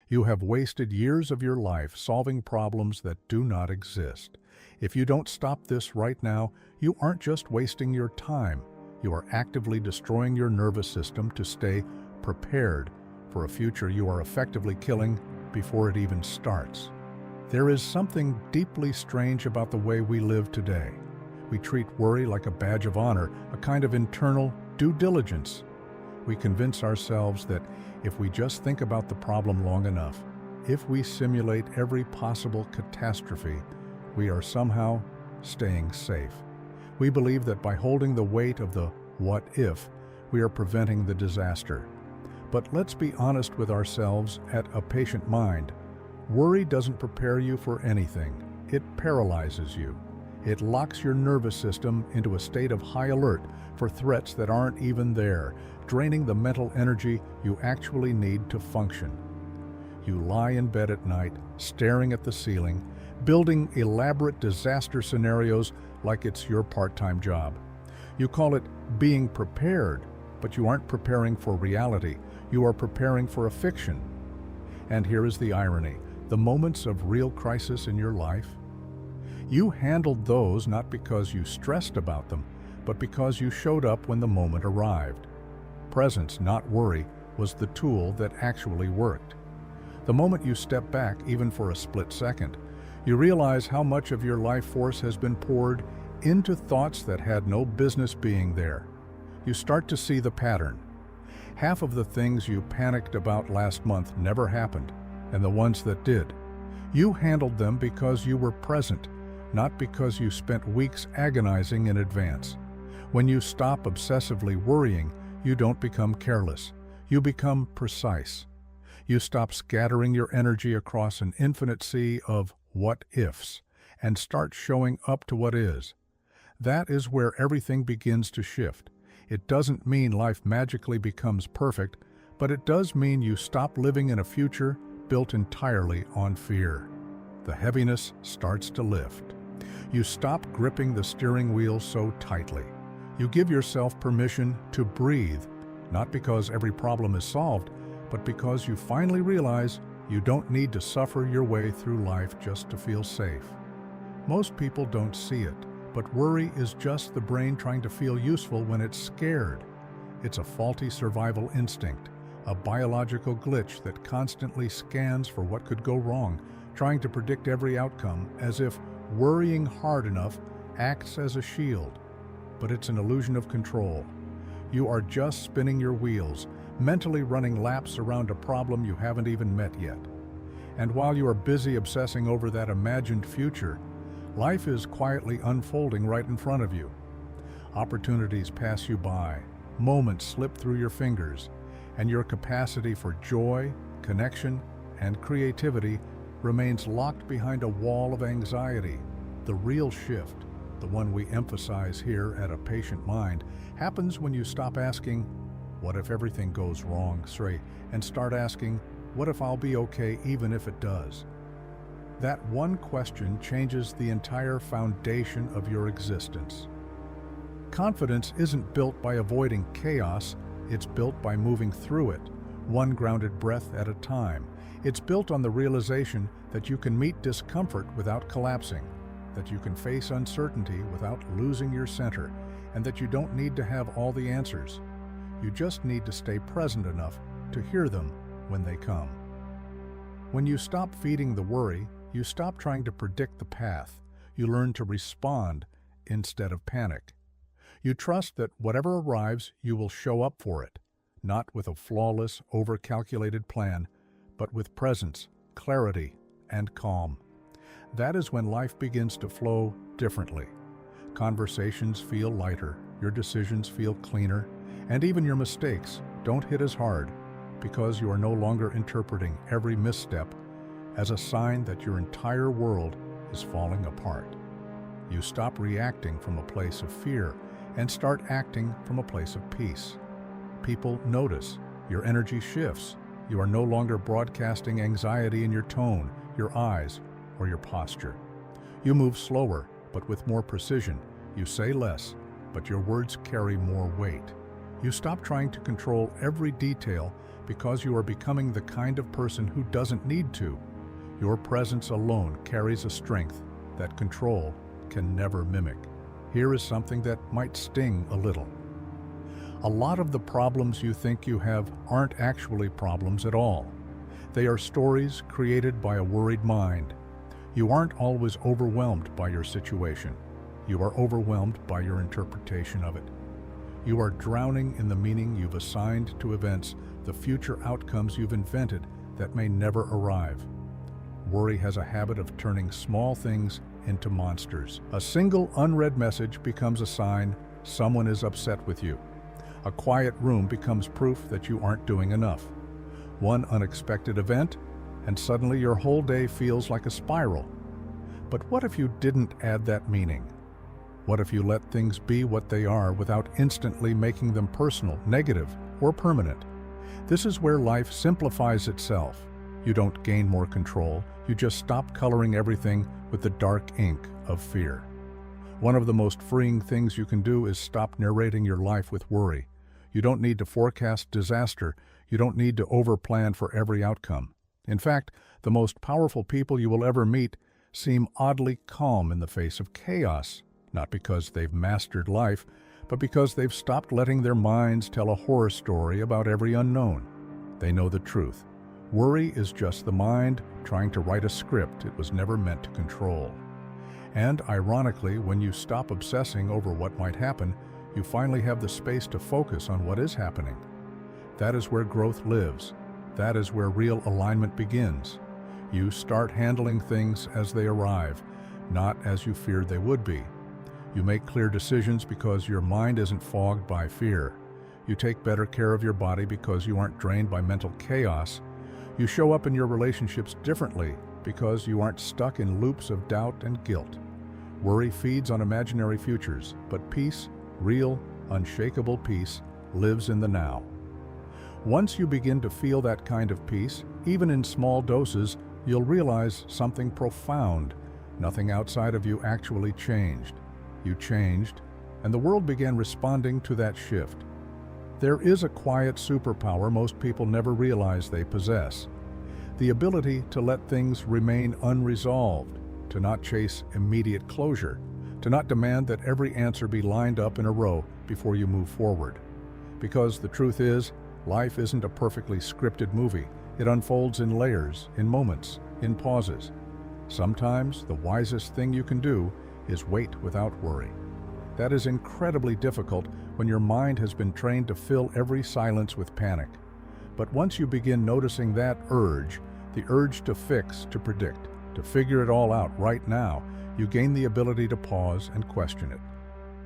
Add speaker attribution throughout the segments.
Speaker 1: You have wasted years of your life solving problems that do not exist. If you don't stop this right now, you aren't just wasting your time. You are actively destroying your nervous system to stay prepared for a future you are effectively killing before it even starts. There is something deeply strange about the way we live today. We treat worry like a badge of honor, a kind of internal due diligence. We convince ourselves that if we just think about the problem long enough, if we simulate every possible catastrophe, we are somehow staying safe. We believe that by holding the weight of the what if, we are preventing the disaster. But let's be honest with ourselves at A Patient Mind. Worry doesn't prepare you for anything. It paralyzes you. It locks your nervous system into a state of high alert for threats that aren't even there, draining the mental energy you actually need to function. You lie in bed at night, staring at the ceiling, building elaborate disaster scenarios like it's your part-time job. You call it being prepared, but you aren't preparing for reality. You are preparing for a fiction. And here is the irony. The moments of real crisis in your life, you handled those not because you stressed about them, but because you showed up when the moment arrived. Presence, not worry, was the tool that actually worked. The moment you step back, even for a split second, you realize how much of your life force has been poured into thoughts that had no business being there. You start to see the pattern. Half of the things you panicked about last month never happened, and the ones that did, you handled them because you were present, not because you spent weeks agonizing in advance. When you stop obsessively worrying, you don't become careless. You become precise. You stop scattering your energy across an infinite sea of what-ifs and start showing up to what is. That is where everything begins to shift. It doesn't mean life magically becomes perfect, but it does mean you stop living in a future built entirely on fear. The heaviness starts to lift. You stop gripping the steering wheel so tightly. You give yourself permission to breathe, not because every problem is solved, but because you finally realize you don't need to suffer your way through life just to feel safe. Most people don't see it, but worry is just the brain trying to feel useful when it's scared. It's a faulty survival instinct, a biological glitch that constantly scans for what could go wrong, trying to predict every outcome as if worrying hard enough acts as a shield. But it's an illusion of control. You are just spinning your wheels, mentally running laps around a problem you haven't even met yet. And while you are busy obsessing over that imagined future, life is quietly unfolding right in front of you. Opportunities pass you by, moments slip through your fingers, and your capacity for joy, connection, and creativity remains locked behind a wall of anxiety. The real shift, the one we emphasize here at A Patient Mind, happens when you stop asking, "What if everything goes wrong?" and start asking, "What if I'll be okay even if it does?" That one question changes the entire foundation of your existence. Confidence isn't built by avoiding chaos, it's built by moving through it, one grounded breath at a time. It's built on the realization that you can meet discomfort without collapsing, that you can face uncertainty without losing your center, and that you don't need to have all the answers. You just need to stay present enough to hear them when they come. When you stop feeding the worry, you stop trying to predict the path. You learn to respond instead of panic. You trust that whatever arrives, you will show up for it, not with a flawless, over-calculated plan, but with presence, clarity, and calm. That is when life begins to flow differently. Conversations feel lighter, your decisions feel cleaner, and even your mistakes don't hit as hard because you are no longer interpreting every misstep as a sign that your entire world is falling apart. You stop reacting from a place of fear and start acting from a place of peace. People notice, your energy shifts. You are no longer broadcasting anxiety in your tone, your eyes, or your posture. You move slower, but with more precision. You say less, but your words carry more weight. You stop trying to control every detail because you are becoming the kind of person who doesn't need to. Your presence alone carries a strength that control can never mimic. Here is something that might sting a little. A lot of the problems you think you have aren't actually problems at all. They are stories created by a worried mind. You aren't always overwhelmed by your situation. You are overwhelmed by your interpretation of it. You are drowning in the meaning you've assigned to events, the future outcomes you've invented that may never arrive. Worry has a habit of turning small things into monsters. A single unread message becomes a sign someone is upset with you. A quiet room becomes proof that you aren't doing enough. One unexpected event, and suddenly your whole day feels like a spiral. But what if you didn't add that meaning? What if you let things be what they are without instantly making them personal, negative, or permanent? This is where life simplifies itself. You don't gain more control, you just stop coloring everything with the dark ink of fear. One of the most freeing things you can do is stop narrating your life with worry. You don't need to forecast disaster. You don't need to overplan for every outcome. In fact, the most powerful people you will ever meet seem oddly calm in the face of chaos, not because they've mastered life, but because they've stopped letting their minds tell a horror story about every unknown. They know the truth. Worry is just the mind trying to write a script it was never meant to control. And ironically, when you stop obsessing over what might happen, you finally have the space to focus on what is happening. That is where growth lives. That is where real alignment begins. You start handling things as they arrive, not as you feared they would be. You make clear decisions because your mind isn't fogged by fear. You take better care of your body because you aren't drained by mental chaos. You show up in your relationships differently because you aren't stuck in loops of doubt and guilt. Worry feeds on imaginary futures, but peace, real, unshakable peace, lives in the now. Once you begin to feel that kind of peace, even in small doses, you'll realize something profound. Nothing outside of you actually changed. You changed, and the world began responding to that shift. There is a quiet superpower most people never realize they possess. The ability to let things remain unresolved, to not chase immediate closure, to not demand that every answer be lined up in a row before you move forward. Because the truth is, life isn't a perfectly scripted movie. It unfolds in layers, in moments, in pauses. Sometimes the wisest thing you can do is wait without worry. That is incredibly difficult when your mind has been trained to fill every silence with panic. But once you begin noticing that urge, the urge to fix, to predict, to figure it all out right now, you gain the ability to pause and question it.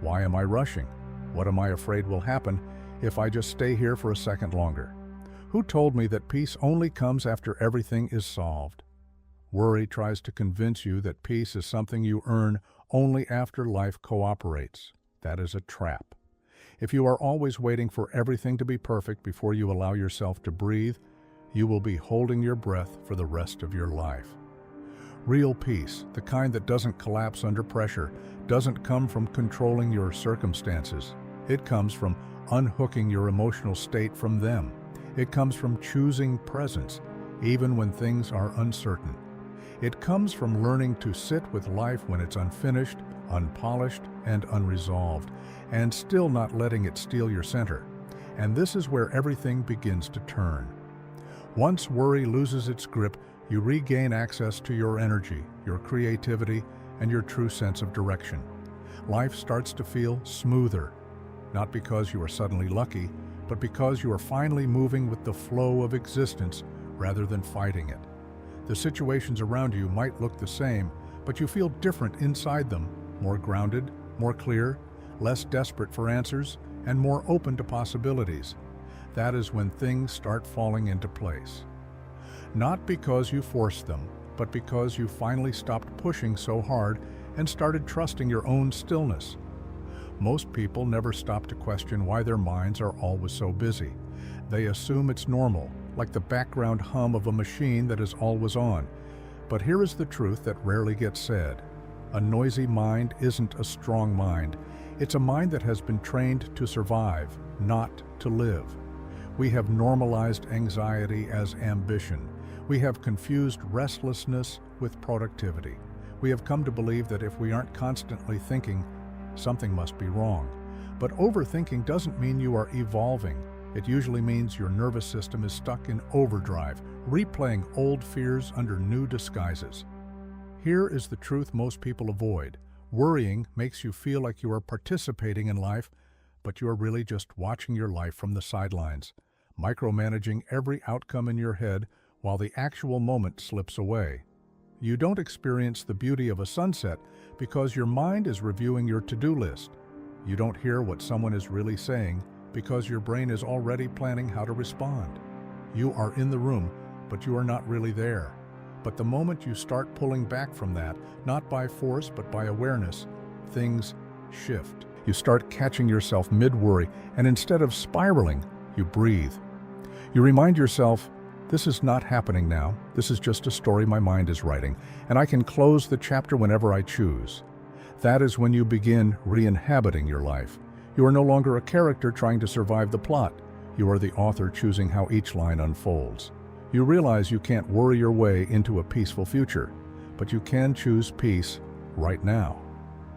Speaker 1: Why am I rushing? What am I afraid will happen if I just stay here for a second longer? Who told me that peace only comes after everything is solved? Worry tries to convince you that peace is something you earn only after life cooperates. That is a trap. If you are always waiting for everything to be perfect before you allow yourself to breathe, you will be holding your breath for the rest of your life. Real peace, the kind that doesn't collapse under pressure, doesn't come from controlling your circumstances. It comes from unhooking your emotional state from them. It comes from choosing presence, even when things are uncertain. It comes from learning to sit with life when it's unfinished, unpolished, and unresolved, and still not letting it steal your center. And this is where everything begins to turn. Once worry loses its grip, you regain access to your energy, your creativity, and your true sense of direction. Life starts to feel smoother, not because you are suddenly lucky, but because you are finally moving with the flow of existence rather than fighting it. The situations around you might look the same, but you feel different inside them, more grounded, more clear, less desperate for answers, and more open to possibilities. That is when things start falling into place. Not because you forced them, but because you finally stopped pushing so hard and started trusting your own stillness. Most people never stop to question why their minds are always so busy. They assume it's normal, like the background hum of a machine that is always on. But here is the truth that rarely gets said. A noisy mind isn't a strong mind. It's a mind that has been trained to survive, not to live. We have normalized anxiety as ambition. We have confused restlessness with productivity. We have come to believe that if we aren't constantly thinking, something must be wrong. But overthinking doesn't mean you are evolving. It usually means your nervous system is stuck in overdrive, replaying old fears under new disguises. Here is the truth most people avoid. Worrying makes you feel like you are participating in life, but you are really just watching your life from the sidelines, micromanaging every outcome in your head while the actual moment slips away. You don't experience the beauty of a sunset because your mind is reviewing your to-do list. You don't hear what someone is really saying because your brain is already planning how to respond. You are in the room, but you are not really there. But the moment you start pulling back from that, not by force but by awareness, things shift. You start catching yourself mid-worry, and instead of spiraling, you breathe. You remind yourself, this is not happening now. This is just a story my mind is writing, and I can close the chapter whenever I choose. That is when you begin re-inhabiting your life. You are no longer a character trying to survive the plot. You are the author choosing how each line unfolds. You realize you can't worry your way into a peaceful future, but you can choose peace right now.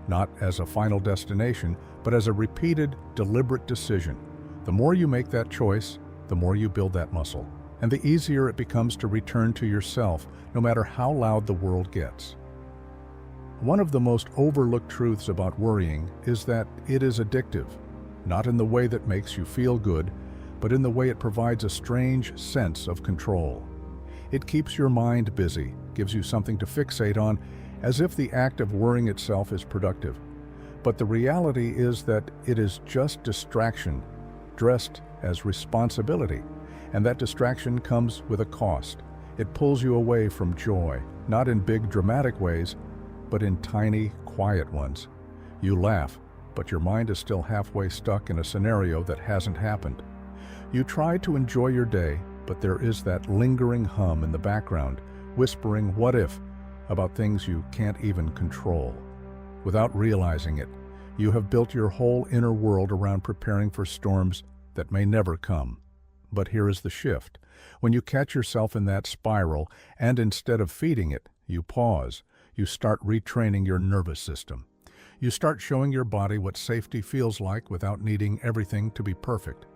Speaker 1: Not as a final destination, but as a repeated, deliberate decision. The more you make that choice, the more you build that muscle, and the easier it becomes to return to yourself, no matter how loud the world gets. One of the most overlooked truths about worrying is that it is addictive, not in the way that makes you feel good, but in the way it provides a strange sense of control. It keeps your mind busy, gives you something to fixate on, as if the act of worrying itself is productive. But the reality is that it is just distraction, dressed as responsibility, and that distraction comes with a cost. It pulls you away from joy, not in big dramatic ways, but in tiny, quiet ones. You laugh, but your mind is still halfway stuck in a scenario that hasn't happened. You try to enjoy your day, but there is that lingering hum in the background, whispering what if about things you can't even control. Without realizing it, you have built your whole inner world around preparing for storms that may never come. But here is the shift. When you catch yourself in that spiral, and instead of feeding it, you pause, you start retraining your nervous system. You start showing your body what safety feels like without needing everything to be perfect.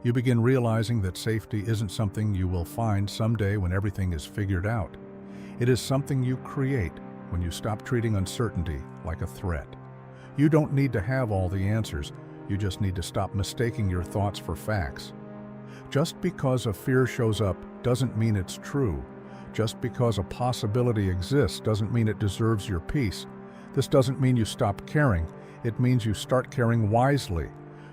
Speaker 1: You begin realizing that safety isn't something you will find someday when everything is figured out. It is something you create when you stop treating uncertainty like a threat. You don't need to have all the answers, you just need to stop mistaking your thoughts for facts. Just because a fear shows up doesn't mean it's true. Just because a possibility exists doesn't mean it deserves your peace. This doesn't mean you stop caring, it means you start caring wisely.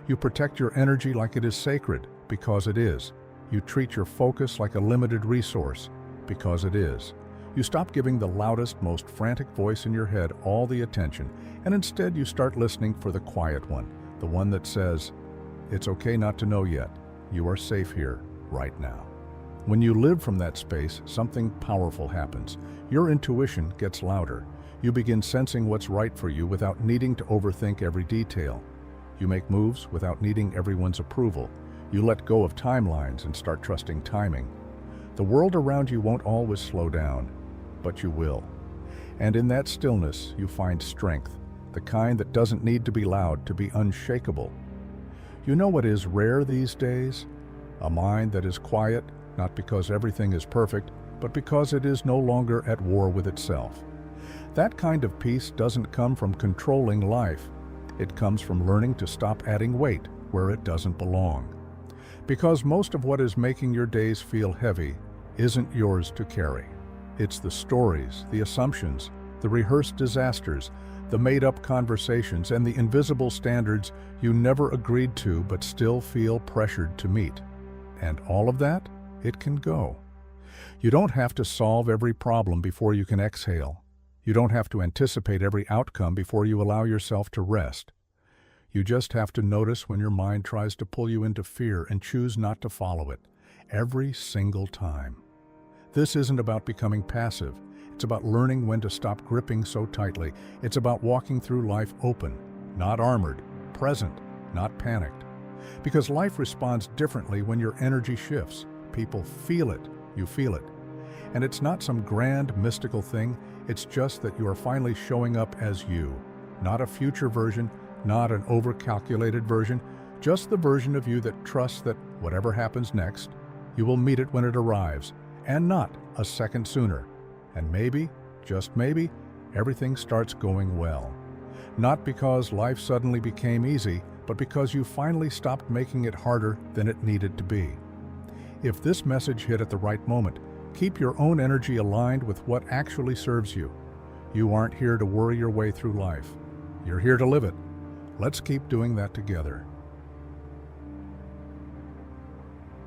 Speaker 1: You protect your energy like it is sacred, because it is. You treat your focus like a limited resource, because it is. You stop giving the loudest, most frantic voice in your head all the attention, and instead you start listening for the quiet one, the one that says, "It's okay not to know yet. You are safe here, right now." When you live from that space, something powerful happens. Your intuition gets louder. You begin sensing what's right for you without needing to overthink every detail. You make moves without needing everyone's approval. You let go of timelines and start trusting timing. The world around you won't always slow down, but you will. And in that stillness, you find strength, the kind that doesn't need to be loud to be unshakable. You know what is rare these days? A mind that is quiet, not because everything is perfect, but because it is no longer at war with itself. That kind of peace doesn't come from controlling life. It comes from learning to stop adding weight where it doesn't belong. Because most of what is making your days feel heavy isn't yours to carry. It's the stories, the assumptions, the rehearsed disasters, the made-up conversations, and the invisible standards you never agreed to but still feel pressured to meet. And all of that, it can go. You don't have to solve every problem before you can exhale. You don't have to anticipate every outcome before you allow yourself to rest. You just have to notice when your mind tries to pull you into fear and choose not to follow it, every single time. This isn't about becoming passive. It's about learning when to stop gripping so tightly. It's about walking through life open, not armored, present, not panicked. Because life responds differently when your energy shifts. People feel it, you feel it. And it's not some grand mystical thing, it's just that you are finally showing up as you. Not a future version, not an overcalculated version, just the version of you that trusts that whatever happens next, you will meet it when it arrives, and not a second sooner. And maybe, just maybe, everything starts going well. Not because life suddenly became easy, but because you finally stopped making it harder than it needed to be. If this message hit at the right moment, keep your own energy aligned with what actually serves you. You aren't here to worry your way through life. You're here to live it. Let's keep doing that together.